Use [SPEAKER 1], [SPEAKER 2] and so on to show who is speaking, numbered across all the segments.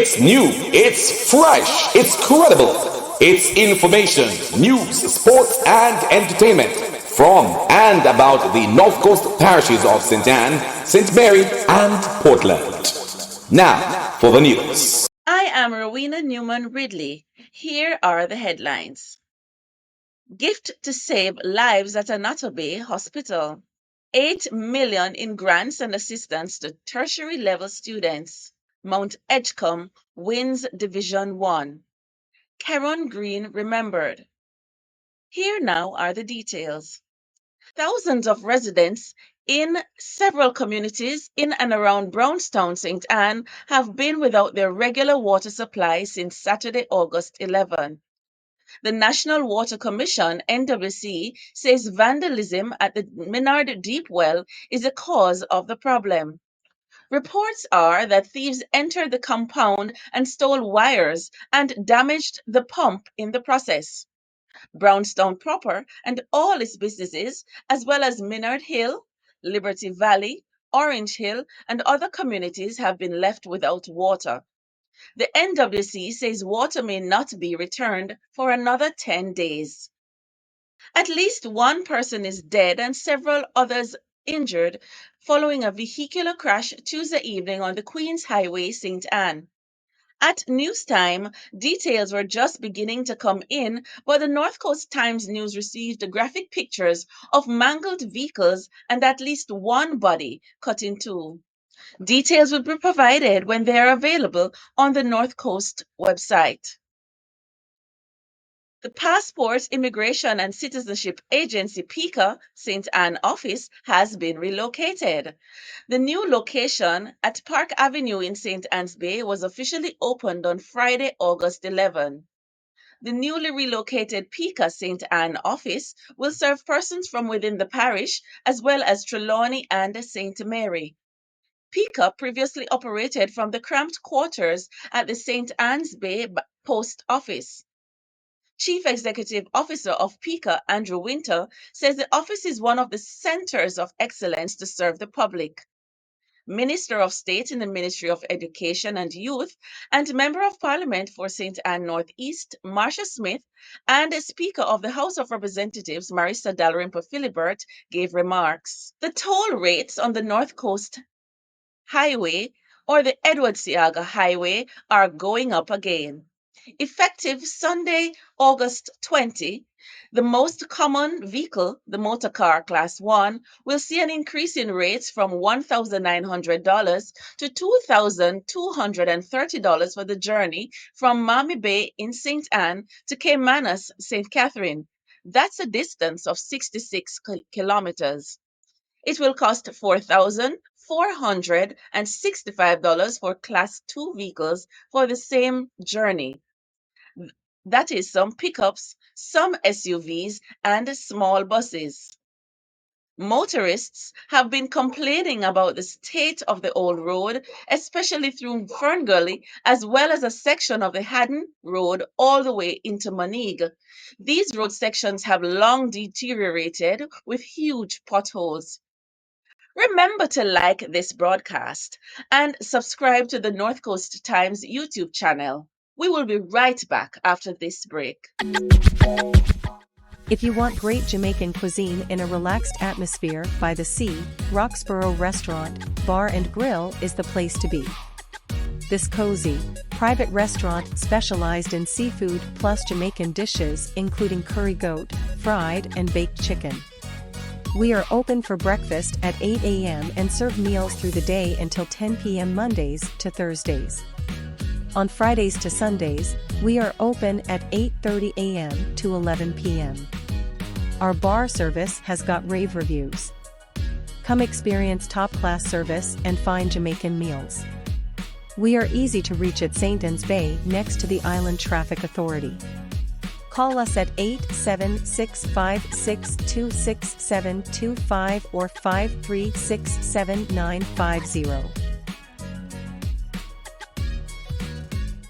[SPEAKER 1] It's new, it's fresh, it's credible. It's information, news, sports, and entertainment from and about the North Coast parishes of St. Ann, St. Mary, and Portland. Now, for the news.
[SPEAKER 2] I am Rowena Newman Ridley. Here are the headlines. Gift to save lives at Annotto Bay Hospital. 8 million in grants and assistance to tertiary level students. Mount Edgecombe wins Division 1. Kerron Green remembered. Here now are the details. Thousands of residents in several communities in and around Brownstown, St. Ann, have been without their regular water supply since Saturday, August 11. The National Water Commission, NWC, says vandalism at the Minard Deep Well is the cause of the problem. Reports are that thieves entered the compound and stole wires and damaged the pump in the process. Brownstown proper and all its businesses, as well as Minard Hill, Liberty Valley, Orange Hill, and other communities have been left without water. The NWC says water may not be returned for another 10 days. At least one person is dead and several others injured following a vehicular crash Tuesday evening on the Queens Highway, St. Ann. At news time, details were just beginning to come in, but the North Coast Times News received graphic pictures of mangled vehicles and at least one body cut in two. Details will be provided when they are available on the North Coast website. The Passport, Immigration and Citizenship Agency PICA St Ann office has been relocated. The new location at Park Avenue in St Ann's Bay was officially opened on Friday, August 11. The newly relocated PICA St Ann office will serve persons from within the parish as well as Trelawney and St Mary. PICA previously operated from the cramped quarters at the St Ann's Bay Post Office. Chief Executive Officer of PICA, Andrew Winter, says the office is one of the centers of excellence to serve the public. Minister of State in the Ministry of Education and Youth and Member of Parliament for St. Ann Northeast, Marcia Smith, and Speaker of the House of Representatives, Marissa Dalrymple Philibert, gave remarks. The toll rates on the North Coast Highway or the Edward Seaga Highway are going up again. Effective Sunday, August 20, the most common vehicle, the motor car Class 1, will see an increase in rates from $1,900 to $2,230 for the journey from Mammy Bay in St. Ann to Caymanas, St. Catherine. That's a distance of 66 kilometers. It will cost $4,465 for Class 2 vehicles for the same journey. That is some pickups, some SUVs, and small buses. Motorists have been complaining about the state of the old road, especially through Fern Gully, as well as a section of the Haddon Road all the way into Moneague. These road sections have long deteriorated with huge potholes. Remember to like this broadcast and subscribe to the North Coast Times YouTube channel. We will be right back after this break.
[SPEAKER 3] If you want great Jamaican cuisine in a relaxed atmosphere by the sea, Roxborough Restaurant, Bar and Grill is the place to be. This cozy, private restaurant specialized in seafood plus Jamaican dishes including curry goat, fried and baked chicken. We are open for breakfast at 8 a.m. and serve meals through the day until 10 p.m. Mondays to Thursdays. On Fridays to Sundays, we are open at 8:30 a.m. to 11 p.m. Our bar service has got rave reviews. Come experience top-class service and fine Jamaican meals. We are easy to reach at St. Ann's Bay next to the Island Traffic Authority. Call us at 87656267225 or 5367950.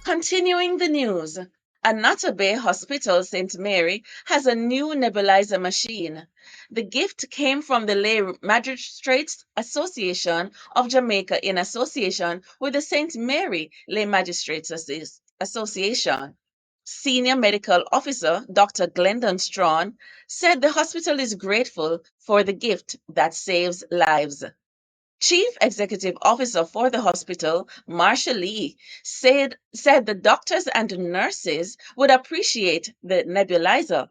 [SPEAKER 2] Continuing the news, Annotto Bay Hospital St. Mary has a new nebulizer machine. The gift came from the Lay Magistrates Association of Jamaica in association with the St. Mary Lay Magistrates Association. Senior Medical Officer Dr. Glendon Strawn said the hospital is grateful for the gift that saves lives. Chief Executive Officer for the hospital, Marsha Lee, said the doctors and nurses would appreciate the nebulizer.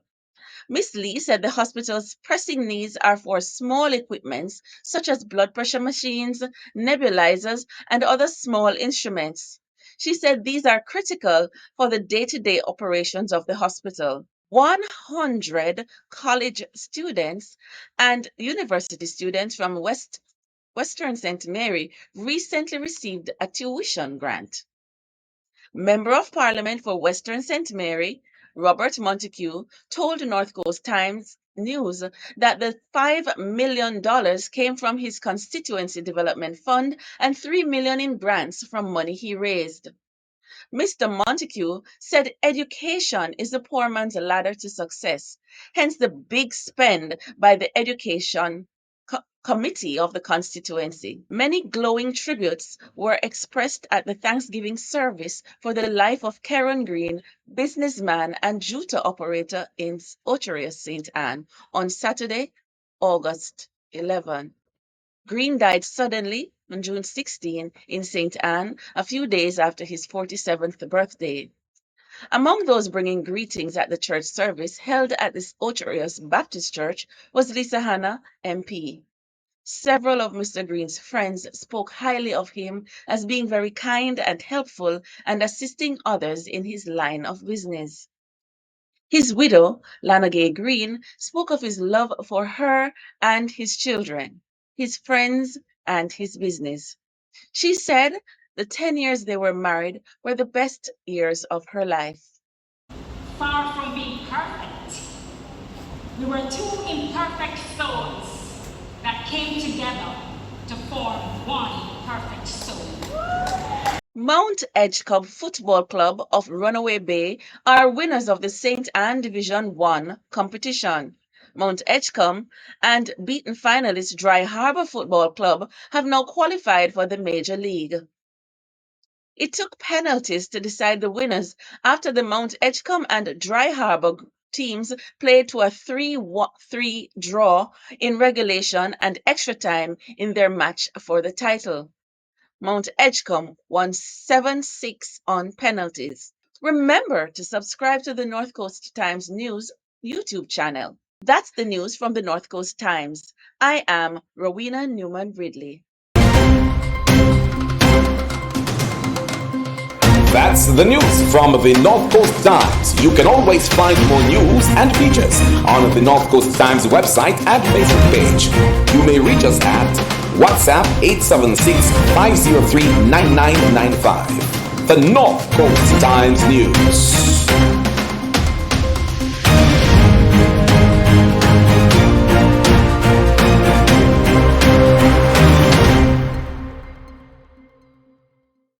[SPEAKER 2] Ms. Lee said the hospital's pressing needs are for small equipments such as blood pressure machines, nebulizers, and other small instruments. She said these are critical for the day-to-day operations of the hospital. 100 college students and university students from Western St. Mary recently received a tuition grant. Member of Parliament for Western St. Mary, Robert Montague, told North Coast Times News that the $5 million came from his constituency development fund and $3 million in grants from money he raised. Mr. Montague said education is the poor man's ladder to success, hence the big spend by the Education Committee of the constituency. Many glowing tributes were expressed at the Thanksgiving service for the life of Kerron Green, businessman and juta operator in Oteria St Ann on Saturday, August 11. Green died suddenly on June 16 in St. Ann, a few days after his 47th birthday. Among those bringing greetings at the church service held at the Oterias Baptist Church was Lisa Hanna, MP. Several of Mr. Green's friends spoke highly of him as being very kind and helpful and assisting others in his line of business. His widow, Lanagay Green, spoke of his love for her and his children, his friends, and his business. She said the 10 years they were married were the best years of her life.
[SPEAKER 4] Far from being perfect, we were two imperfect souls that came together to form one perfect soul.
[SPEAKER 2] Mount Edgecombe Football Club of Runaway Bay are winners of the St. Ann Division 1 competition. Mount Edgecombe and beaten finalist Dry Harbour Football Club have now qualified for the Major League. It took penalties to decide the winners after the Mount Edgecombe and Dry Harbour teams played to a 3-3 draw in regulation and extra time in their match for the title. Mount Edgecombe won 7-6 on penalties. Remember to subscribe to the North Coast Times News YouTube channel. That's the news from the North Coast Times. I am Rowena Newman Ridley.
[SPEAKER 1] That's the news from the North Coast Times. You can always find more news and features on the North Coast Times website and Facebook page. You may reach us at WhatsApp 876-503-9995. The North Coast Times News.